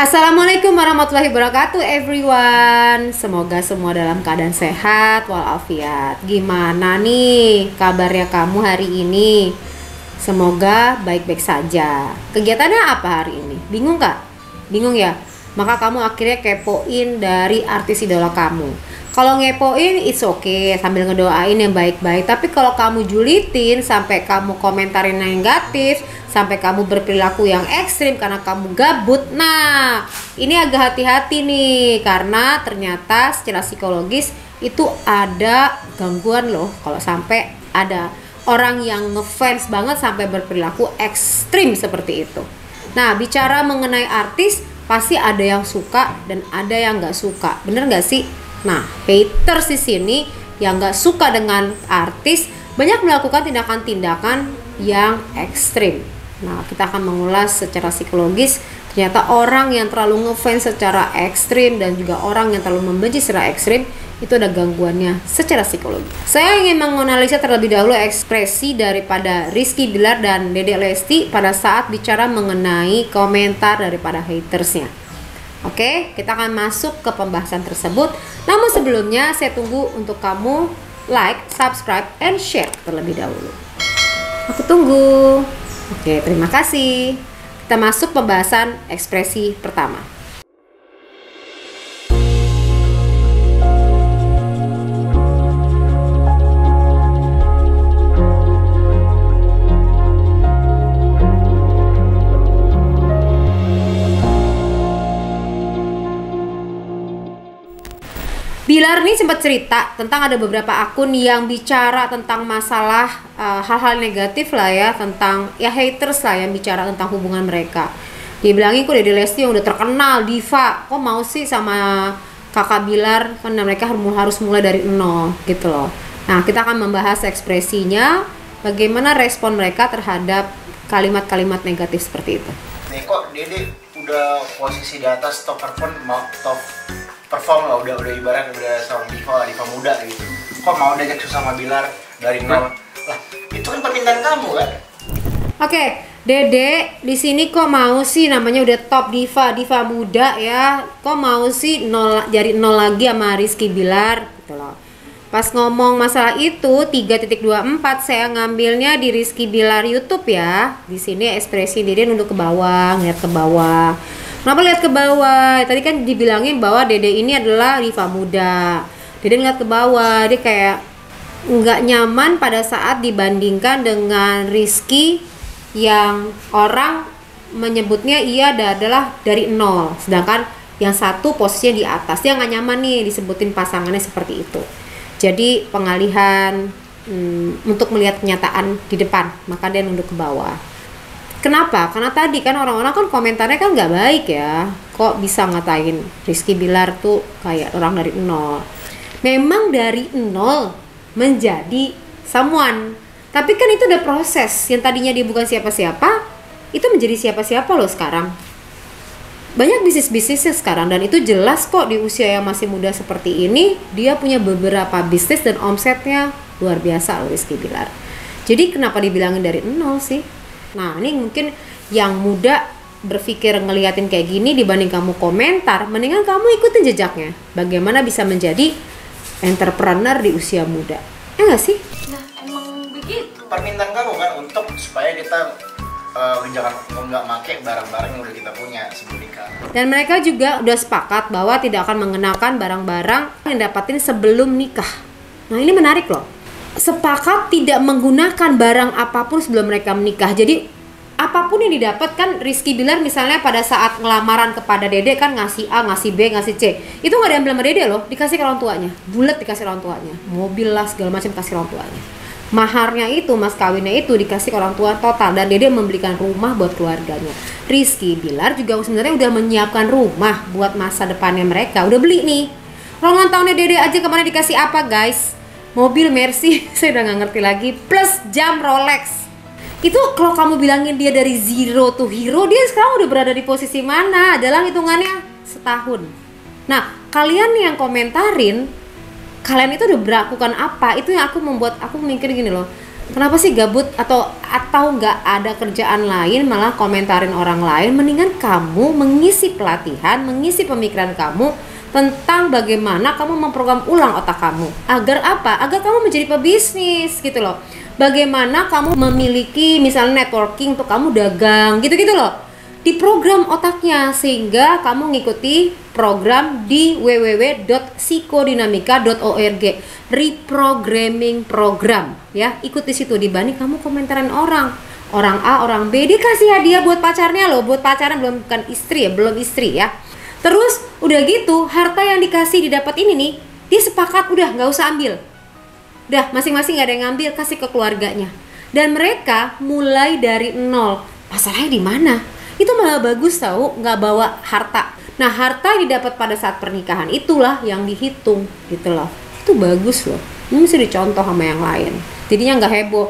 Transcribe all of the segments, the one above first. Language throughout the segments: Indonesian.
Assalamualaikum warahmatullahi wabarakatuh everyone. Semoga semua dalam keadaan sehat walafiat. Gimana nih kabarnya kamu hari ini? Semoga baik-baik saja. Kegiatannya apa hari ini? Bingung gak? Bingung ya? Maka kamu akhirnya kepoin dari artis idola kamu. Kalau ngepoin it's okay, sambil ngedoain yang baik-baik. Tapi kalau kamu julitin sampai kamu komentarin yang negatif, sampai kamu berperilaku yang ekstrim karena kamu gabut, nah ini agak hati-hati nih, karena ternyata secara psikologis itu ada gangguan loh kalau sampai ada orang yang ngefans banget sampai berperilaku ekstrim seperti itu. Nah, bicara mengenai artis, pasti ada yang suka dan ada yang nggak suka, bener nggak sih? Nah, haters di sini yang nggak suka dengan artis banyak melakukan tindakan-tindakan yang ekstrim. Nah, kita akan mengulas secara psikologis. Ternyata orang yang terlalu ngefans secara ekstrim dan juga orang yang terlalu membenci secara ekstrim itu ada gangguannya secara psikologi. Saya ingin menganalisa terlebih dahulu ekspresi daripada Rizky Bilar dan Dedek Lesti pada saat bicara mengenai komentar daripada hatersnya. Oke, kita akan masuk ke pembahasan tersebut. Namun sebelumnya saya tunggu untuk kamu like, subscribe, and share terlebih dahulu. Aku tunggu. Oke, terima kasih. Kita masuk pembahasan ekspresi pertama. Bilar ini sempat cerita tentang ada beberapa akun yang bicara tentang masalah hal-hal negatif lah ya, tentang ya haters lah yang bicara tentang hubungan mereka. Dia bilangin kok Dedek Lesti yang udah terkenal diva, kok mau sih sama kakak Bilar, kan mereka harus mulai dari nol gitu loh. Nah, kita akan membahas ekspresinya, bagaimana respon mereka terhadap kalimat-kalimat negatif seperti itu. Nih kok Dedek udah posisi di atas top perform lah, udah ibarat udah seorang diva muda gitu. Kok mau diajak susah sama Bilar dari nol? Lah, itu kan permintaan kamu kan? Oke, Dedek di sini kok mau sih, namanya udah top diva muda ya. Kok mau sih dari nol lagi sama Rizky Bilar gitu loh. Pas ngomong masalah itu 3.24 saya ngambilnya di Rizky Bilar YouTube ya. Di sini ekspresi Dedek nunduk ke bawah, ngeliat ke bawah. Kenapa lihat ke bawah? Tadi kan dibilangin bahwa Dedek ini adalah diva muda. Dedek ngeliat ke bawah, dia kayak nggak nyaman pada saat dibandingkan dengan Rizky yang orang menyebutnya ia adalah dari nol, sedangkan yang satu posisinya di atas. Dia nggak nyaman nih disebutin pasangannya seperti itu. Jadi pengalihan untuk melihat kenyataan di depan, maka dia nunduk ke bawah. Kenapa? Karena tadi kan orang-orang kan komentarnya kan nggak baik ya. Kok bisa ngatain Rizky Bilar tuh kayak orang dari nol. Memang dari nol menjadi someone. Tapi kan itu udah proses. Yang tadinya dia bukan siapa-siapa, itu menjadi siapa-siapa loh sekarang. Banyak bisnis-bisnisnya sekarang, dan itu jelas kok di usia yang masih muda seperti ini dia punya beberapa bisnis dan omsetnya luar biasa loh Rizky Bilar. Jadi kenapa dibilangin dari nol sih? Nah, ini mungkin yang muda berpikir ngeliatin kayak gini dibanding kamu komentar, mendingan kamu ikutin jejaknya. Bagaimana bisa menjadi entrepreneur di usia muda. Ya nggak sih? Nah, emang begitu. Permintaan kamu kan untuk supaya kita jangan nggak make barang-barang yang udah kita punya sebelum nikah. Dan mereka juga udah sepakat bahwa tidak akan mengenakan barang-barang yang dapatin sebelum nikah. Nah, ini menarik loh. Sepakat tidak menggunakan barang apapun sebelum mereka menikah. Jadi apapun yang didapat kan Rizky Bilar misalnya pada saat ngelamaran kepada Dedek kan ngasih A, ngasih B, ngasih C. Itu nggak diambil sama Dedek loh, dikasih ke orang tuanya. Bulat dikasih orang tuanya. Mobil lah segala macam kasih orang tuanya. Maharnya itu, mas kawinnya itu dikasih ke orang tua total, dan Dedek membelikan rumah buat keluarganya. Rizky Bilar juga sebenarnya udah menyiapkan rumah buat masa depannya mereka. Udah beli nih. Ulang tahunnya Dedek aja kemarin dikasih apa guys? Mobil Mercy, saya udah gak ngerti lagi, plus jam Rolex. Itu kalau kamu bilangin dia dari zero to hero, dia sekarang udah berada di posisi mana? Dalam hitungannya setahun. Nah, kalian yang komentarin, kalian itu udah melakukan apa? Itu yang aku membuat aku mikir gini loh. Kenapa sih gabut atau nggak ada kerjaan lain malah komentarin orang lain? Mendingan kamu mengisi pelatihan, mengisi pemikiran kamu tentang bagaimana kamu memprogram ulang otak kamu. Agar apa? Agar kamu menjadi pebisnis gitu loh. Bagaimana kamu memiliki misalnya networking untuk kamu dagang gitu-gitu loh. Diprogram otaknya sehingga kamu ngikuti program di www.psikodinamika.org, reprogramming program ya, ikut di situ dibanding kamu komentarin orang A, orang B. Dia kasih hadiah buat pacarnya loh, buat pacaran, bukan istri ya, belum istri ya. Terus udah gitu harta yang dikasih didapat ini nih, dia sepakat udah nggak usah ambil, udah masing-masing nggak ada yang ngambil, kasih ke keluarganya, dan mereka mulai dari nol. Masalahnya di mana? Itu malah bagus tahu, nggak bawa harta. Nah, harta yang didapat pada saat pernikahan itulah yang dihitung gitu loh. Itu bagus loh. Ini mesti dicontoh sama yang lain. Jadinya nggak heboh.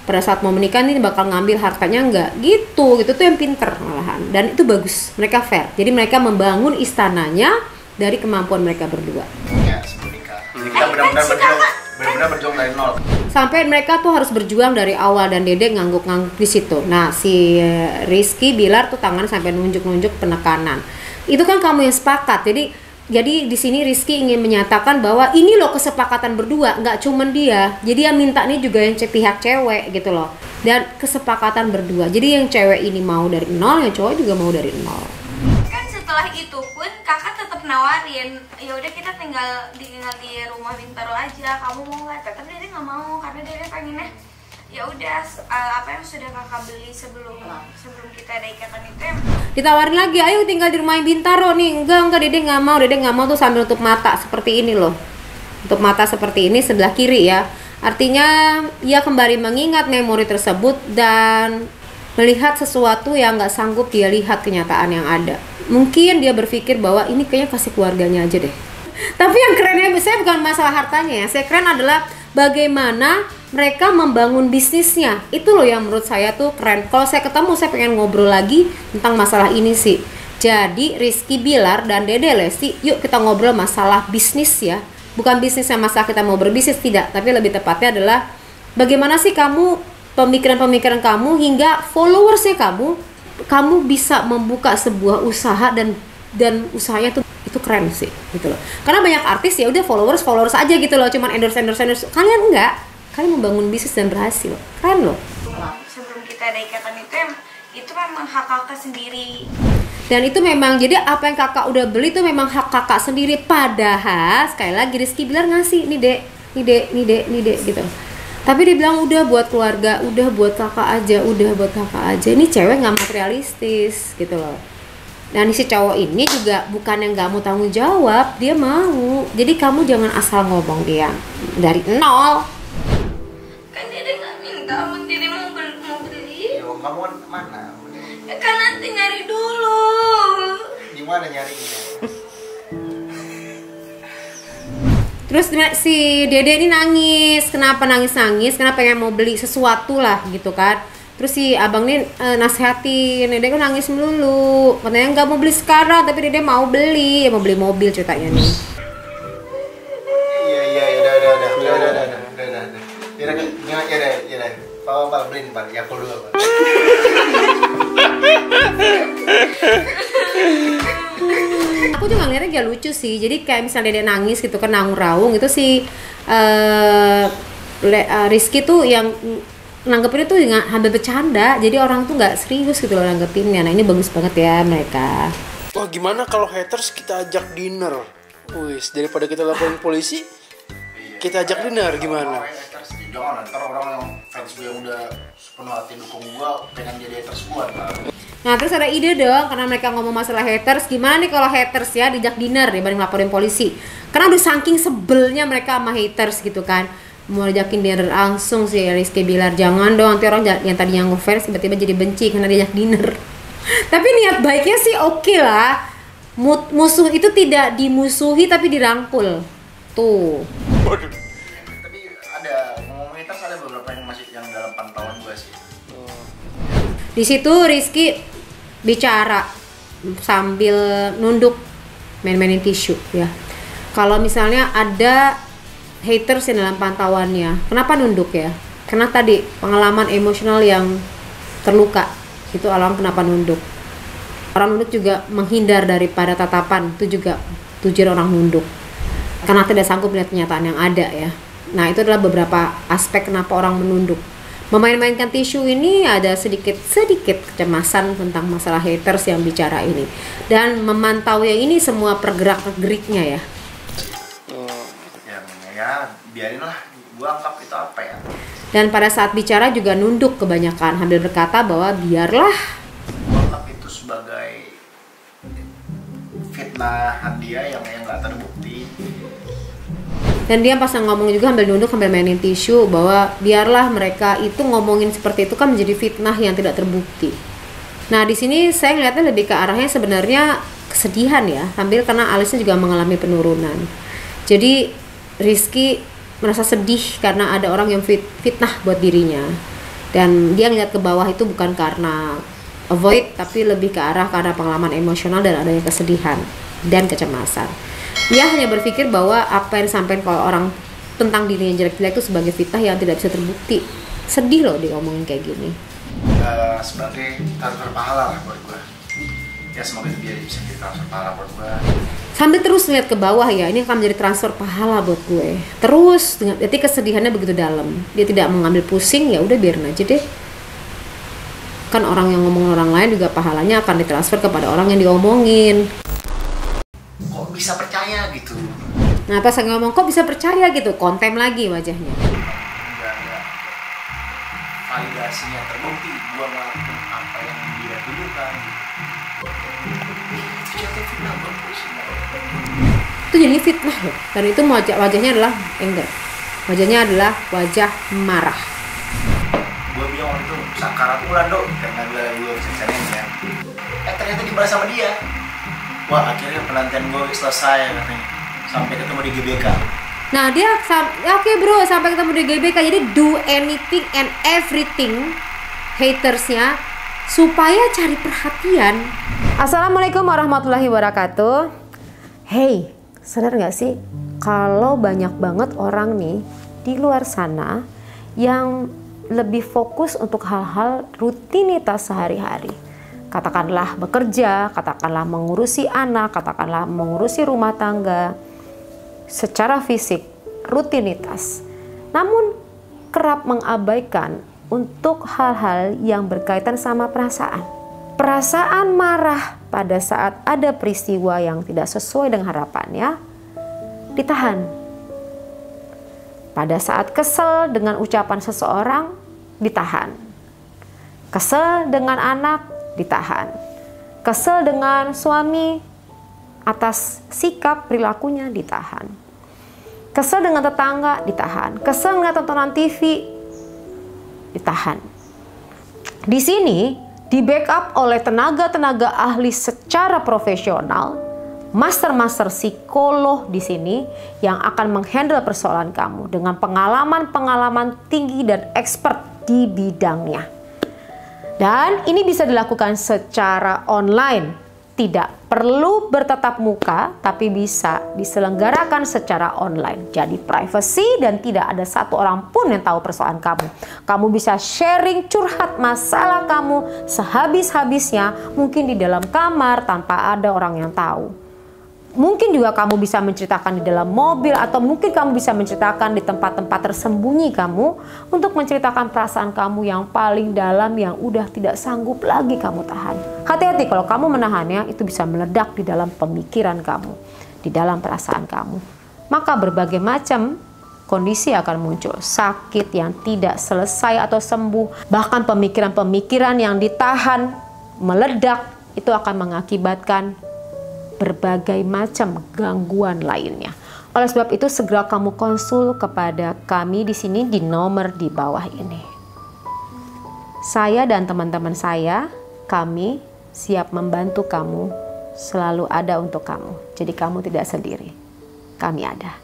Pada saat mau menikah ini bakal ngambil hartanya nggak gitu. Gitu tuh yang pinter malahan. Dan itu bagus. Mereka fair. Jadi mereka membangun istananya dari kemampuan mereka berdua. Ya, sebelum nikah. Jadi kita benar-benar berjuang dari nol. Sampai mereka tuh harus berjuang dari awal dan Dede ngangguk-ngangguk di situ. Nah, si Rizky Bilar tuh tangan sampai nunjuk-nunjuk penekanan. Itu kan kamu yang sepakat. Jadi di sini Rizky ingin menyatakan bahwa ini loh kesepakatan berdua, nggak cuman dia. Jadi yang minta nih juga yang pihak cewek gitu loh. Dan kesepakatan berdua. Jadi yang cewek ini mau dari nol, yang cowok juga mau dari nol. Kan setelah itu pun kakak tetap nawarin, ya udah kita tinggal di rumah Bintaro aja, kamu mau nggak? Tetap Dede nggak mau karena Dede pengennya ya udah apa yang sudah kakak beli sebelum kita ada ikatan itu yang Ditawarin lagi, ayo tinggal di rumah Bintaro nih. Enggak Dede nggak mau tuh sambil tutup mata seperti ini loh. Tutup mata seperti ini sebelah kiri ya. Artinya ia kembali mengingat memori tersebut dan melihat sesuatu yang nggak sanggup dia lihat kenyataan yang ada. Mungkin dia berpikir bahwa ini kayaknya kasih keluarganya aja deh. Tapi yang kerennya saya bukan masalah hartanya ya. Saya keren adalah bagaimana mereka membangun bisnisnya. Itu loh yang menurut saya tuh keren. Kalau saya ketemu saya pengen ngobrol lagi tentang masalah ini sih. Jadi Rizky Bilar dan Dede Lesti, yuk kita ngobrol masalah bisnis ya. Bukan bisnisnya masalah kita mau berbisnis, tidak. Tapi lebih tepatnya adalah bagaimana sih kamu pemikiran-pemikiran kamu hingga followersnya kamu bisa membuka sebuah usaha dan usahanya tuh itu keren sih gitu loh. Karena banyak artis ya udah followers aja gitu loh, cuman endorse. Kalian enggak, kalian membangun bisnis dan berhasil. Keren loh. sebelum kita ada ikatan itu memang hak kakak sendiri. Dan itu memang, jadi apa yang kakak udah beli itu memang hak kakak sendiri. Padahal sekali lagi Rizky Bilar ngasih nih dek gitu. Tapi dia bilang udah buat keluarga, udah buat kakak aja. Ini cewek nggak materialistis gitu loh. Dan si cowok ini juga bukan yang nggak mau tanggung jawab, dia mau. Jadi kamu jangan asal ngomong dia dari nol. Kan Dede nggak minta, Dede mau beli. Ya, kamu kan mana? Ya kan nanti nyari dulu. Gimana nyarinya? Terus si Dede ini nangis. Kenapa nangis? Karena pengen mau beli sesuatu lah gitu kan. Terus si abang ini nasehatin, Dede kan nangis melulu. Katanya nggak mau beli sekarang, tapi Dede mau beli mobil ceritanya nih. Iya, udah. Pak beliin Pak, ya aku dulu Pak. Aku juga ngeliatnya dia lucu sih. Jadi kayak misalnya Dede nangis gitu kan, raung itu si Rizky tuh yang nanggepin itu dengan hampir bercanda, jadi orang tuh nggak serius gitu loh nanggepinnya. Nah ini bagus banget ya mereka. Wah gimana kalau haters kita ajak dinner? Wis, daripada kita laporin polisi, kita ajak dinner gimana? Jangan, ntar orang yang fans gue yang udah sepenuh hati dukung gue pengen jadi haters gue ntar. Nah terus ada ide dong, karena mereka ngomong masalah haters, gimana nih kalau haters ya dijak dinner dibanding laporin polisi? Karena udah saking sebelnya mereka sama haters gitu kan. Mau ajakin dinner langsung sih Rizky Bilar, jangan dong nanti orang yang tadinya ngefans tiba-tiba jadi benci karena diajak dinner. Tapi niat baiknya sih oke lah. Musuh itu tidak dimusuhi tapi dirangkul. Tuh. Tapi ada ngomongin haters, ada beberapa yang masih yang dalam pantauan gue sih. Di situ Rizky bicara sambil nunduk main-mainin tisu ya. Kalau misalnya ada haters yang dalam pantauannya, kenapa nunduk ya? Karena tadi pengalaman emosional yang terluka itu orang kenapa nunduk. Orang nunduk juga menghindar daripada tatapan, itu juga tujuan orang nunduk. Karena tidak sanggup melihat kenyataan yang ada ya. Nah itu adalah beberapa aspek kenapa orang menunduk. Memain-mainkan tisu ini ada sedikit kecemasan tentang masalah haters yang bicara ini. Dan memantau ya ini semua pergerak-geriknya ya. Ya biarin lah, gue anggap itu apa ya. Dan pada saat bicara juga nunduk kebanyakan, sambil berkata bahwa biarlah. Gue anggap itu sebagai fitnahan dia yang gak terbukti. Dan dia pas ngomong juga sambil nunduk sambil mainin tisu bahwa biarlah mereka itu ngomongin seperti itu kan menjadi fitnah yang tidak terbukti. Nah di sini saya ngeliatnya lebih ke arahnya sebenarnya kesedihan ya, sambil karena alisnya juga mengalami penurunan. Jadi Rizky merasa sedih karena ada orang yang fitnah buat dirinya, dan dia ngeliat ke bawah itu bukan karena avoid tapi lebih ke arah karena pengalaman emosional dan adanya kesedihan dan kecemasan. Dia hanya berpikir bahwa apa yang disampaikan kalau orang tentang dirinya jelek-jelek itu sebagai fitnah yang tidak bisa terbukti. Sedih loh dia ngomongin kayak gini. Sebagai transfer pahala lah buat gue. Ya semoga dia bisa jadi transfer pahala buat gue. Sambil terus lihat ke bawah ya, ini akan menjadi transfer pahala buat gue. Terus, jadi kesedihannya begitu dalam. Dia tidak mengambil pusing, ya udah biarin aja deh. Kan orang yang ngomong orang lain juga pahalanya akan ditransfer kepada orang yang diomongin. Kok bisa percaya gitu? Nah pas saya ngomong kok bisa percaya gitu, kontem lagi wajahnya. Enggak. Validasinya terbukti, gue ngelakuin apa yang dia tuduhkan. Itu jatuh fitnah buat gue sih. Itu jadi fitnah loh, dan itu wajahnya adalah anger, wajahnya adalah wajah marah. Gue bilang waktu itu sakarat ulan dong, karena gue bisa cariin ya. Ternyata dibalas sama dia. Wah akhirnya penantian gue selesai katanya, sampai ketemu di GBK. Nah dia oke bro, sampai ketemu di GBK, jadi do anything and everything hatersnya supaya cari perhatian. Assalamualaikum warahmatullahi wabarakatuh. Hey, sadar gak sih kalau banyak banget orang nih di luar sana yang lebih fokus untuk hal-hal rutinitas sehari-hari. Katakanlah bekerja, katakanlah mengurusi anak, katakanlah mengurusi rumah tangga secara fisik, rutinitas. Namun kerap mengabaikan untuk hal-hal yang berkaitan sama perasaan. Perasaan marah pada saat ada peristiwa yang tidak sesuai dengan harapannya ditahan. Pada saat kesel dengan ucapan seseorang ditahan. Kesel dengan anak ditahan. Kesel dengan suami atas sikap perilakunya ditahan. Kesel dengan tetangga ditahan. Kesel dengan tontonan TV ditahan. Di sini di backup oleh tenaga-tenaga ahli secara profesional, master-master psikolog di sini yang akan menghandle persoalan kamu dengan pengalaman-pengalaman tinggi dan expert di bidangnya. Dan ini bisa dilakukan secara online. Tidak perlu bertatap muka, tapi bisa diselenggarakan secara online. Jadi privacy dan tidak ada satu orang pun yang tahu persoalan kamu. Kamu bisa sharing curhat masalah kamu sehabis-habisnya, mungkin di dalam kamar tanpa ada orang yang tahu. Mungkin juga kamu bisa menceritakan di dalam mobil, atau mungkin kamu bisa menceritakan di tempat-tempat tersembunyi kamu untuk menceritakan perasaan kamu yang paling dalam yang udah tidak sanggup lagi kamu tahan. Hati-hati kalau kamu menahannya, itu bisa meledak di dalam pemikiran kamu, di dalam perasaan kamu. Maka berbagai macam kondisi akan muncul, sakit yang tidak selesai atau sembuh, bahkan pemikiran-pemikiran yang ditahan meledak, itu akan mengakibatkan berbagai macam gangguan lainnya. Oleh sebab itu segera kamu konsul kepada kami di sini di nomor di bawah ini. Saya dan teman-teman saya, kami siap membantu kamu, selalu ada untuk kamu. Jadi kamu tidak sendiri. Kami ada.